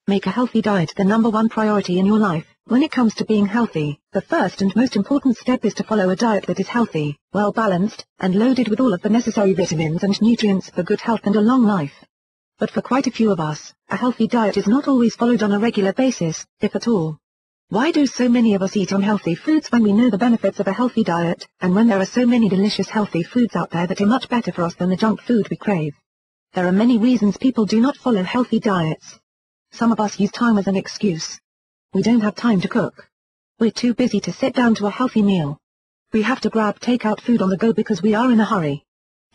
Make a healthy diet the #1 priority in your life. When it comes to being healthy, the first and most important step is to follow a diet that is healthy, well-balanced, and loaded with all of the necessary vitamins and nutrients for good health and a long life. But for quite a few of us, a healthy diet is not always followed on a regular basis, if at all. Why do so many of us eat unhealthy foods when we know the benefits of a healthy diet, and when there are so many delicious healthy foods out there that are much better for us than the junk food we crave? There are many reasons people do not follow healthy diets. Some of us use time as an excuse. We don't have time to cook. We're too busy to sit down to a healthy meal. We have to grab takeout food on the go because we are in a hurry.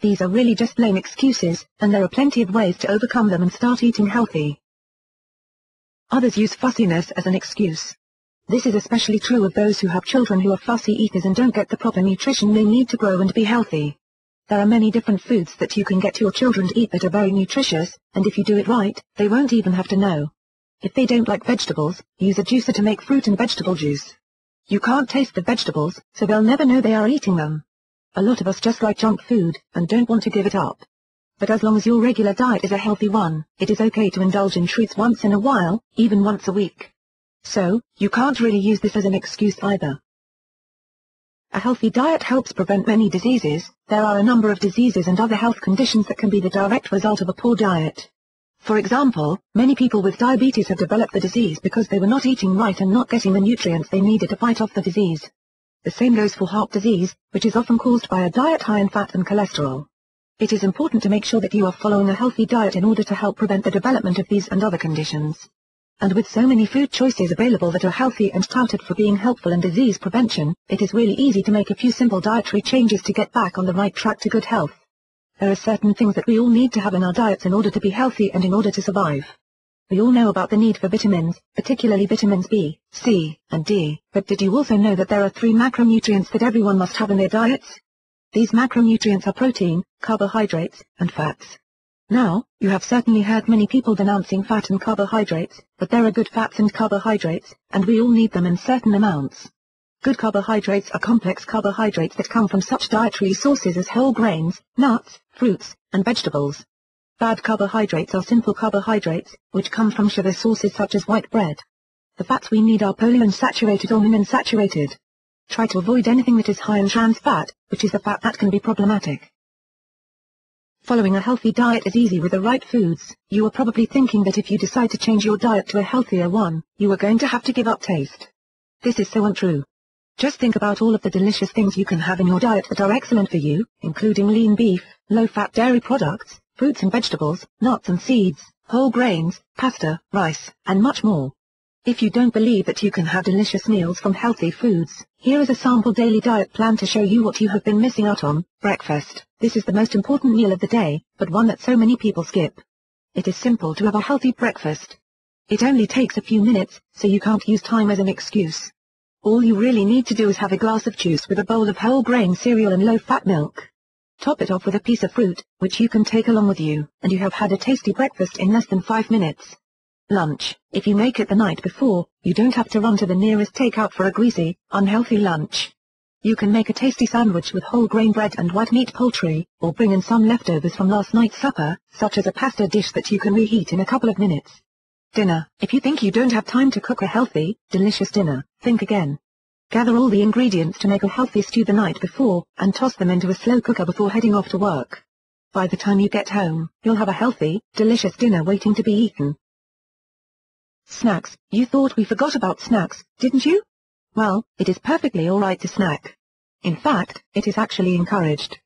These are really just lame excuses, and there are plenty of ways to overcome them and start eating healthy. Others use fussiness as an excuse. This is especially true of those who have children who are fussy eaters and don't get the proper nutrition they need to grow and be healthy. There are many different foods that you can get your children to eat that are very nutritious, and if you do it right, they won't even have to know. If they don't like vegetables, use a juicer to make fruit and vegetable juice. You can't taste the vegetables, so they'll never know they are eating them. A lot of us just like junk food, and don't want to give it up. But as long as your regular diet is a healthy one, it is okay to indulge in treats once in a while, even once a week. So, you can't really use this as an excuse either. A healthy diet helps prevent many diseases. There are a number of diseases and other health conditions that can be the direct result of a poor diet. For example, many people with diabetes have developed the disease because they were not eating right and not getting the nutrients they needed to fight off the disease. The same goes for heart disease, which is often caused by a diet high in fat and cholesterol. It is important to make sure that you are following a healthy diet in order to help prevent the development of these and other conditions. And with so many food choices available that are healthy and touted for being helpful in disease prevention, it is really easy to make a few simple dietary changes to get back on the right track to good health. There are certain things that we all need to have in our diets in order to be healthy and in order to survive. We all know about the need for vitamins, particularly vitamins B, C, and D, but did you also know that there are 3 macronutrients that everyone must have in their diets? These macronutrients are protein, carbohydrates, and fats. Now, you have certainly heard many people denouncing fat and carbohydrates, but there are good fats and carbohydrates, and we all need them in certain amounts. Good carbohydrates are complex carbohydrates that come from such dietary sources as whole grains, nuts, fruits, and vegetables. Bad carbohydrates are simple carbohydrates, which come from sugar sources such as white bread. The fats we need are polyunsaturated or monounsaturated. Try to avoid anything that is high in trans fat, which is the fat that can be problematic. Following a healthy diet is easy with the right foods. You are probably thinking that if you decide to change your diet to a healthier one, you are going to have to give up taste. This is so untrue. Just think about all of the delicious things you can have in your diet that are excellent for you, including lean beef, low-fat dairy products, fruits and vegetables, nuts and seeds, whole grains, pasta, rice, and much more. If you don't believe that you can have delicious meals from healthy foods, here is a sample daily diet plan to show you what you have been missing out on. Breakfast. This is the most important meal of the day, but one that so many people skip. It is simple to have a healthy breakfast. It only takes a few minutes, so you can't use time as an excuse. All you really need to do is have a glass of juice with a bowl of whole grain cereal and low-fat milk. Top it off with a piece of fruit, which you can take along with you, and you have had a tasty breakfast in less than 5 minutes. Lunch. If you make it the night before, you don't have to run to the nearest takeout for a greasy, unhealthy lunch. You can make a tasty sandwich with whole grain bread and white meat poultry, or bring in some leftovers from last night's supper, such as a pasta dish that you can reheat in a couple of minutes. Dinner. If you think you don't have time to cook a healthy, delicious dinner, think again. Gather all the ingredients to make a healthy stew the night before, and toss them into a slow cooker before heading off to work. By the time you get home, you'll have a healthy, delicious dinner waiting to be eaten. Snacks. You thought we forgot about snacks, didn't you? Well, it is perfectly alright to snack. In fact, it is actually encouraged.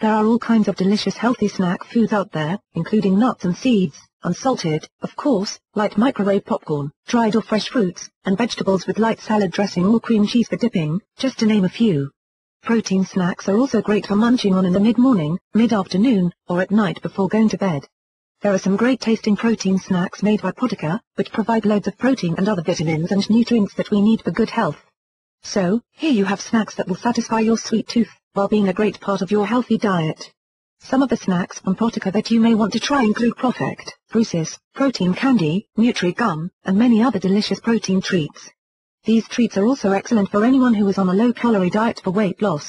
There are all kinds of delicious healthy snack foods out there, including nuts and seeds, unsalted, of course, light microwave popcorn, dried or fresh fruits, and vegetables with light salad dressing or cream cheese for dipping, just to name a few. Protein snacks are also great for munching on in the mid-morning, mid-afternoon, or at night before going to bed. There are some great tasting protein snacks made by Protica, which provide loads of protein and other vitamins and nutrients that we need for good health. So, here you have snacks that will satisfy your sweet tooth, while being a great part of your healthy diet. Some of the snacks from Protica that you may want to try include ProfectR, ProsisR, protein candy, Nutri gum, and many other delicious protein treats. These treats are also excellent for anyone who is on a low-calorie diet for weight loss.